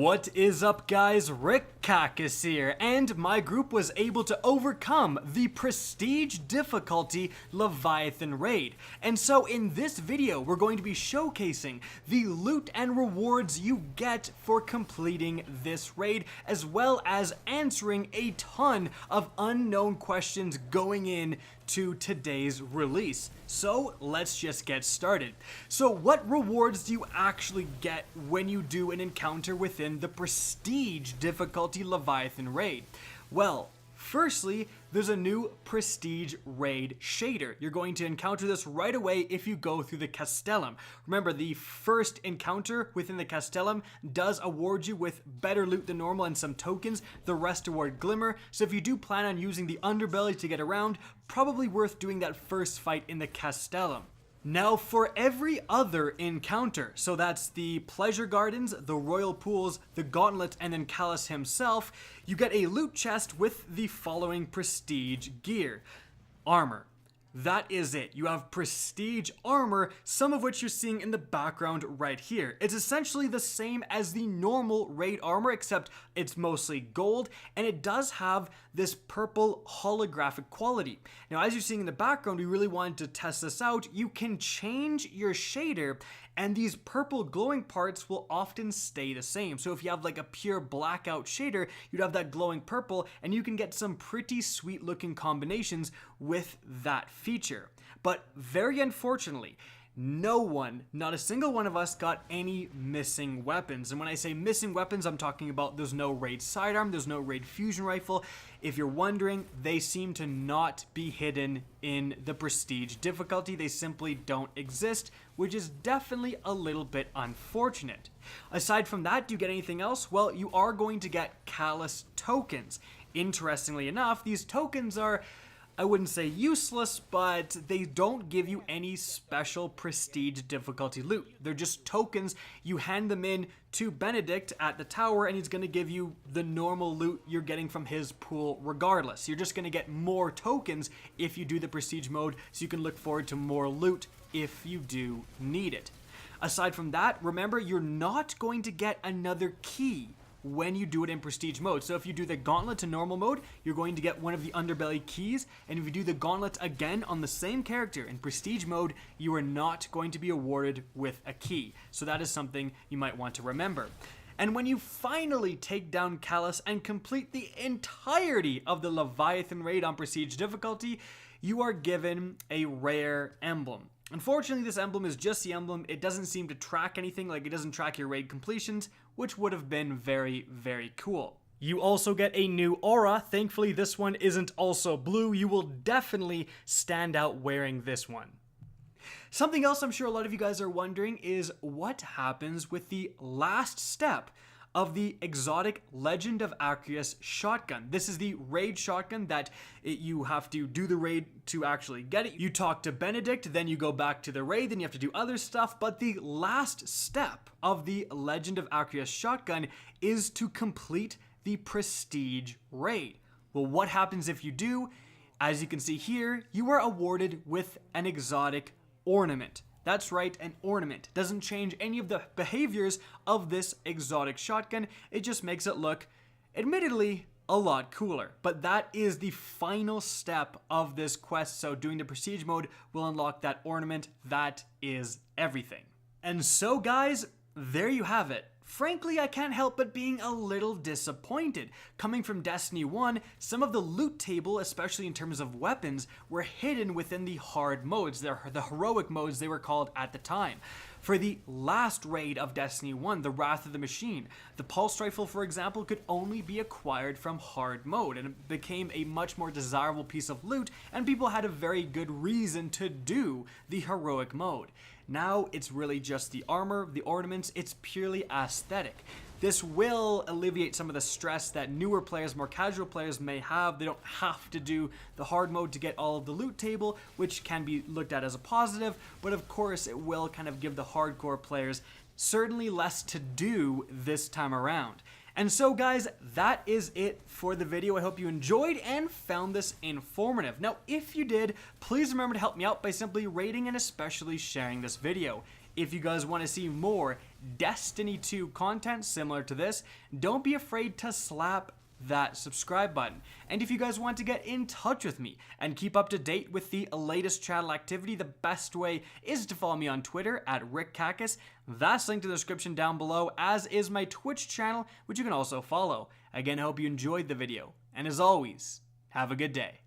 What is up, guys? Rick Cacus here, and my group was able to overcome the prestige difficulty Leviathan Raid. And so in this video, we're going to be showcasing the loot and rewards you get for completing this raid, as well as answering a ton of unknown questions going in to today's release. So let's just get started. So what rewards do you actually get when you do an encounter within the prestige difficulty Leviathan Raid? Well, firstly, there's a new Prestige Raid shader. You're going to encounter this right away if you go through the Castellum. Remember, the first encounter within the Castellum does award you with better loot than normal and some tokens. The rest award Glimmer. So if you do plan on using the underbelly to get around, probably worth doing that first fight in the Castellum. Now for every other encounter, so that's the Pleasure Gardens, the Royal Pools, the Gauntlet, and then Callus himself, you get a loot chest with the following prestige gear. Armor. That is it. You have prestige armor, some of which you're seeing in the background right here. It's essentially the same as the normal raid armor, except it's mostly gold, and it does have this purple holographic quality. Now, as you're seeing in the background, we really wanted to test this out. You can change your shader, and these purple glowing parts will often stay the same. So if you have like a pure blackout shader, you'd have that glowing purple, and you can get some pretty sweet looking combinations with that feature. But very unfortunately, no one, not a single one of us, got any missing weapons. And when I say missing weapons, I'm talking about there's no raid sidearm, there's no raid fusion rifle. If you're wondering, they seem to not be hidden in the prestige difficulty. They simply don't exist, which is definitely a little bit unfortunate. Aside from that, do you get anything else? Well, you are going to get Callus tokens. Interestingly enough, these tokens are, I wouldn't say useless, but they don't give you any special prestige difficulty loot. They're just tokens. You hand them in to Benedict at the tower, and he's going to give you the normal loot you're getting from his pool regardless. You're just going to get more tokens if you do the prestige mode, so you can look forward to more loot if you do need it. Aside from that, remember, you're not going to get another key when you do it in prestige mode. So if you do the gauntlet to normal mode, you're going to get one of the underbelly keys, and if you do the gauntlet again on the same character in prestige mode, you are not going to be awarded with a key. So that is something you might want to remember. And when you finally take down Callus and complete the entirety of the Leviathan Raid on prestige difficulty, you are given a rare emblem. Unfortunately, this emblem is just the emblem. It doesn't seem to track anything, like it doesn't track your raid completions, which would have been very, very cool. You also get a new aura. Thankfully, this one isn't also blue. You will definitely stand out wearing this one. Something else I'm sure a lot of you guys are wondering is what happens with the last step of the exotic Legend of Acrius shotgun. This is the raid shotgun that you have to do the raid to actually get it. You talk to Benedict, then you go back to the raid, then you have to do other stuff, but the last step of the Legend of Acrius shotgun is to complete the prestige raid. Well, what happens if you do? As you can see here, you are awarded with an exotic ornament. That's right, an ornament. Doesn't change any of the behaviors of this exotic shotgun. It just makes it look, admittedly, a lot cooler. But that is the final step of this quest. So doing the prestige mode will unlock that ornament. That is everything. And so guys, there you have it. Frankly, I can't help but being a little disappointed. Coming from Destiny 1, some of the loot table, especially in terms of weapons, were hidden within the hard modes, the heroic modes they were called at the time. For the last raid of Destiny 1, the Wrath of the Machine, the Pulse Rifle, for example, could only be acquired from hard mode, and it became a much more desirable piece of loot, and people had a very good reason to do the heroic mode. Now it's really just the armor, the ornaments, it's purely aesthetic. This will alleviate some of the stress that newer players, more casual players may have. They don't have to do the hard mode to get all of the loot table, which can be looked at as a positive, but of course it will kind of give the hardcore players certainly less to do this time around. And so guys, that is it for the video. I hope you enjoyed and found this informative. Now, if you did, please remember to help me out by simply rating and especially sharing this video. If you guys want to see more Destiny 2 content similar to this, don't be afraid to slap that subscribe button. And if you guys want to get in touch with me and keep up to date with the latest channel activity, the best way is to follow me on Twitter at RickCacus. That's linked in the description down below, as is my Twitch channel, which you can also follow. Again, I hope you enjoyed the video, and as always, have a good day.